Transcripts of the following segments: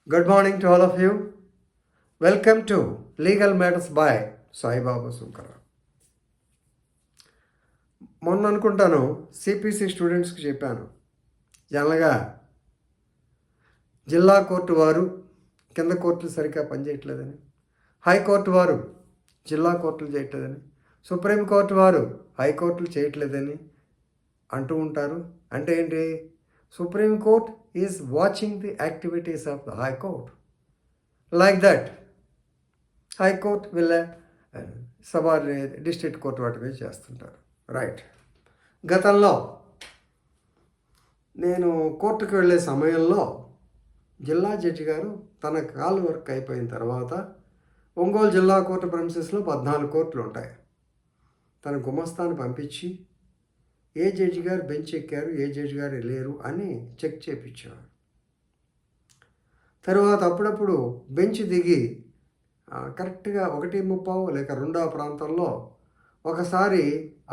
Good morning to all of you. Welcome to Legal Matters by Sai Baba Sunkara. మొన్న అనుకుంటాను CPC స్టూడెంట్స్కి చెప్పాను, జనరల్గా జిల్లా కోర్టు వారు కింద కోర్టులు సరిగ్గా పనిచేయట్లేదని, హైకోర్టు వారు జిల్లా కోర్టులు చేయట్లేదని, సుప్రీంకోర్టు వారు హైకోర్టులు చేయట్లేదని అంటూ ఉంటారు. అంటే ఏంటి? Supreme Court is watching the activities of the high court. Like that high court వీళ్ళ సబార్డినేట్ డిస్ట్రిక్ట్ కోర్టు వాటి మీద చేస్తుంటారు. రైట్. గతంలో నేను కోర్టుకు వెళ్ళే సమయంలో జిల్లా జడ్జి గారు తన కాల్ వర్క్ అయిపోయిన తర్వాత ఒంగోలు జిల్లా కోర్టు ప్రెమిసెస్లో 14 కోర్టులు ఉంటాయి. తన గుమస్తాన్ని పంపించి ఏ జడ్జి గారు బెంచ్ ఎక్కారు, ఏ జడ్జి గారు లేరు అని చెక్ చేయించేవారు. తర్వాత అప్పుడప్పుడు బెంచ్ దిగి కరెక్ట్గా 1:30 లేక 2 ప్రాంతంలో ఒకసారి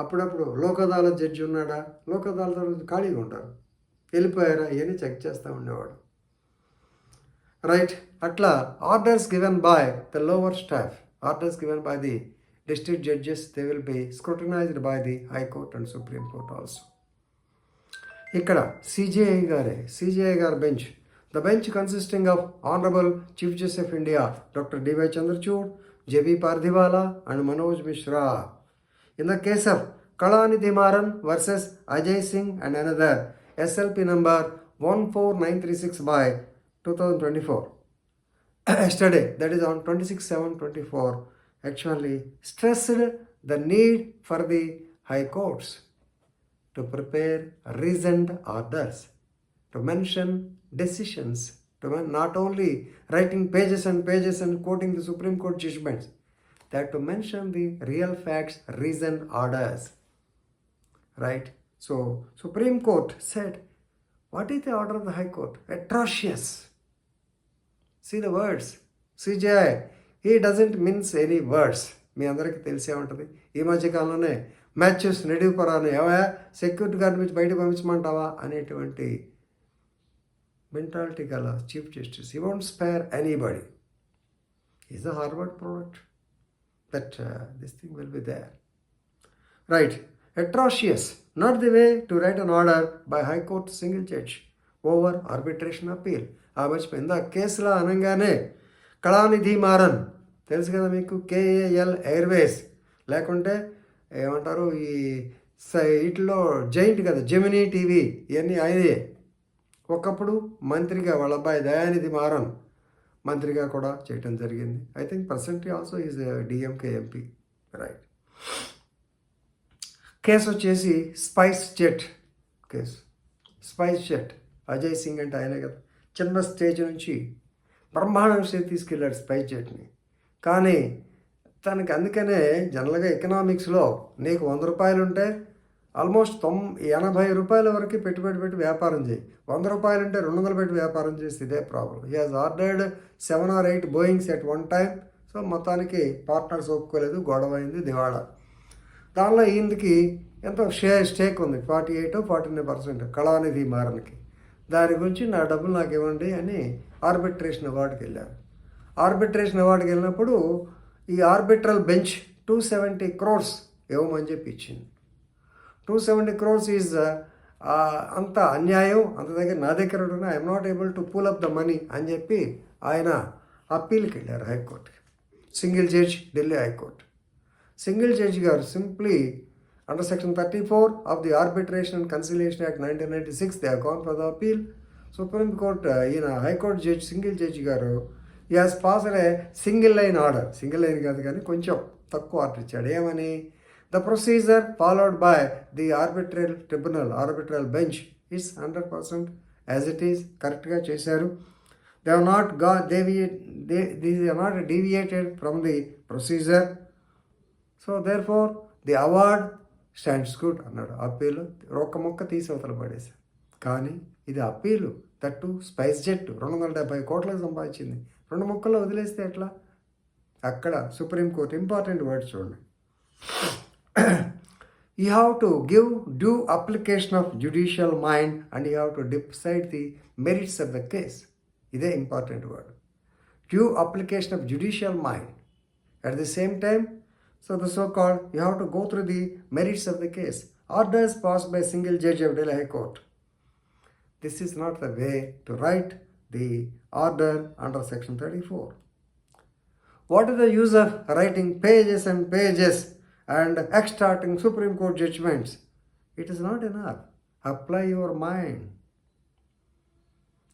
అప్పుడప్పుడు లోక్ అదాలత్ జడ్జి ఉన్నాడా, లోక్ అదాలత్ ఖాళీగా ఉంటారు, వెళ్ళిపోయారా ఇవన్నీ చెక్ చేస్తూ ఉండేవాడు. రైట్. అట్లా orders given by the lower staff, orders given by the district judges, they will be scrutinized by the high court and supreme court also. ఇక్కడ సిజేఐ గారి bench, the bench consisting of Honorable Chief Justice of India Dr. D.Y. Chandrachud, J.B. Pardhiwala and Manoj Mishra. In the case of Kalanidhi Maran versus Ajay Singh and another, SLP number 14936 by 2024. Yesterday, that is on 26/7/24, actually stressed the need for the high courts to prepare reasoned orders, to mention decisions, to not only writing pages and pages and quoting the Supreme Court judgments, that to mention the real facts, reasoned orders. Right? So, Supreme Court said, what is the order of the High Court? Atrocious. See the words. CJI, he doesn't mince any words. మీ అందరికీ తెలిసే ఉంటుంది. ఈ మధ్యకాలంలోనే Matthews నెడిపరాను ఏవయా security guard నుంచి బయట పంపించమంటావా అనేటువంటి mentality gala Chief Justice. He won't spare anybody. He's a Harvard product. That this thing will be there. Right. Atrocious. Not the way to write an order by High Court single judge over arbitration appeal. ఆ మర్చిపోయింది. ఆ కేసులో అనగానే కళానిధి మారన్ తెలుసు కదా మీకు, KAL Airways లేకుంటే ఏమంటారు ఈ వీటిలో జైంట్ కదా జెమినీ టీవీ, ఇవన్నీ ఆయనే. ఒకప్పుడు మంత్రిగా వాళ్ళ అబ్బాయి దయానిధి మారన్ మంత్రిగా కూడా చేయటం జరిగింది. I think presently also is DMK MP. Right. Case వచ్చేసి SpiceJet case. SpiceJet Ajay Singh అంటే ఆయనే కదా, చిన్న స్టేజ్ నుంచి బ్రహ్మాండం స్టేజ్ తీసుకెళ్ళాడు స్పైస్ జెట్ని. కానీ తనకి అందుకనే జనరల్గా ఎకనామిక్స్లో నీకు 100 రూపాయలు ఉంటే ఆల్మోస్ట్ 80 రూపాయల వరకు పెట్టుబడి పెట్టి వ్యాపారం చేయి, 100 రూపాయలు ఉంటే 200 పెట్టి వ్యాపారం చేస్తే ఇదే problem. He has ordered 7 or 8 Boeings at one time. So మొత్తానికి పార్ట్నర్స్ ఒప్పుకోలేదు, గొడవ అయింది, దివాళా. దానిలో ఈయనకి ఎంతో స్టేక్ ఉంది, 48-49% కళానిధి మారన్కి. దాని గురించి నా డబ్బులు నాకు ఇవ్వండి అని ఆర్బిట్రేషన్ అవార్డుకి వెళ్ళారు. ఆర్బిట్రేషన్ అవార్డుకి వెళ్ళినప్పుడు ఈ ఆర్బిట్రల్ బెంచ్ 270 crores ఇవ్వమని చెప్పి ఇచ్చింది. 270 crores ఈజ్ అంత అన్యాయం, అంత దగ్గర నా దగ్గర ఉన్న I'm not able to pull up the money అని చెప్పి ఆయన అప్పీల్కి వెళ్ళారు హైకోర్టుకి. Single judge, Delhi high court. Single judge గారు simply under section 34 of the arbitration and conciliation act 1996 they have gone for the appeal. Supreme court ఈయన హైకోర్టు జడ్జి సింగిల్ జడ్జి గారు ఈ has passed a single line order, single line కాదు కానీ కొంచెం తక్కువ order ఇచ్చాడు. ఏమని? The procedure followed by the arbitral tribunal, arbitral bench is 100% as it is. కరెక్ట్గా చేశారు. They have not deviated from the procedure. So therefore the award stands good అన్నాడు. Appeal ఒక్క ముక్క తీసి అవతల పడేశారు. కానీ ఇది అప్పీలు, తట్టు స్పైస్ జెట్ 270 కోట్లకు సంపాదించింది, 2 ముక్కల్లో వదిలేస్తే ఎట్లా? అక్కడ సుప్రీంకోర్టు ఇంపార్టెంట్ వర్డ్స్ చూడండి. You have to give due application of judicial mind and you have to decide the merits of the case. ఇదే important word. Due application of judicial mind. At the same time, so the so-called, you have to go through the merits of the case. Orders passed by single judge of Delhi High Court. This is not the way to write the order under section 34. What is the use of writing pages and pages and extracting Supreme Court judgments? It is not enough. Apply your mind.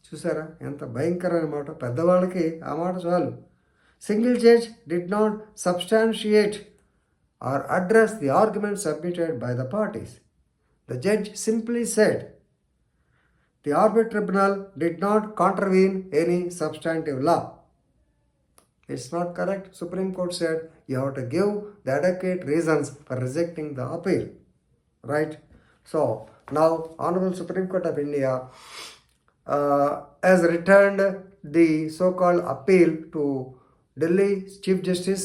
చూసారా ఎంత భయంకరమైన మాట, పెద్దవాళ్ళకి ఆ మాట చాలు. Single judge did not substantiate or address the argument submitted by the parties. The judge simply said the arbitral tribunal did not contravene any substantive law. It's not correct. Supreme Court said you have to give the adequate reasons for rejecting the appeal. Right? So, now Honorable Supreme Court of India has returned the so-called appeal to Delhi Chief Justice,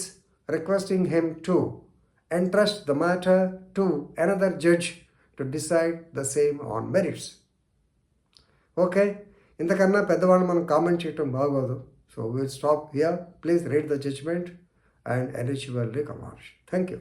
requesting him to entrust the matter to another judge to decide the same on merits. Okay? ఇంతకన్నా పెద్దవాళ్ళు మనం comment చేయటం బాగోదు. So we'll stop here. Please read the judgment and eligible recommends. Thank you.